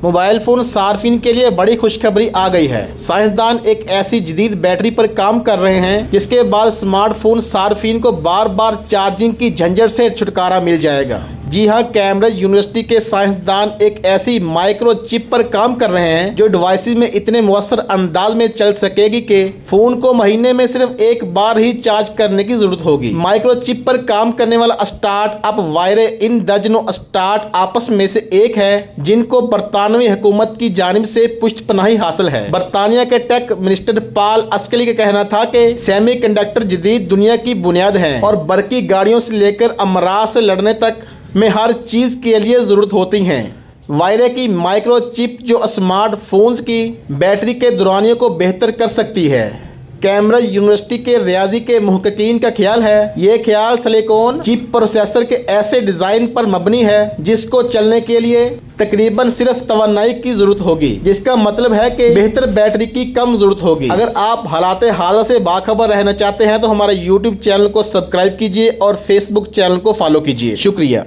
Mobile phone सार्फिन के लिए बड़ी खुशखबरी आ गई है। साइंसदान एक ऐसी जदीद बैटरी पर काम कर रहे हैं जिसके बाद स्मार्टफोन सार्फिन को बार बार चार्जिंग की झंझट से छुटकारा मिल जाएगा। जी हां, कैम्ब्रिज यूनिवर्सिटी के साइंसदान एक ऐसी माइक्रो चिप पर काम कर रहे हैं जो डिवाइसेस में इतने मुअस्सर अंदाज में चल सकेगी कि फोन को महीने में सिर्फ एक बार ही चार्ज करने की जरूरत होगी। माइक्रो चिप पर काम करने वाला स्टार्टअप वायरे इन दर्जनों स्टार्ट आपस में से एक है जिनको बरतानवी हुकूमत की जानिब से पुष्टपनाही हासिल है। बरतानिया के टेक मिनिस्टर पॉल अस्कली का कहना था कि सेमीकंडक्टर जदीद दुनिया की बुनियाद है और बरकी गाड़ियों से लेकर अमराज से लड़ने तक में हर चीज के लिए जरूरत होती हैं। वायरे की माइक्रो चिप जो स्मार्टफोन्स की बैटरी के दौरानियों को बेहतर कर सकती है। कैम्ब्रिज यूनिवर्सिटी के रियाजी के मुहक्किकीन का ख्याल है ये ख्याल सिलिकॉन चिप प्रोसेसर के ऐसे डिजाइन पर मबनी है जिसको चलने के लिए तकरीबन सिर्फ तवन्नाई की जरूरत होगी, जिसका मतलब है कि बेहतर बैटरी की कम जरूरत होगी। अगर आप हालात हाल से बाखबर रहना चाहते हैं तो हमारे YouTube चैनल को सब्सक्राइब कीजिए और Facebook चैनल को फॉलो कीजिए। शुक्रिया।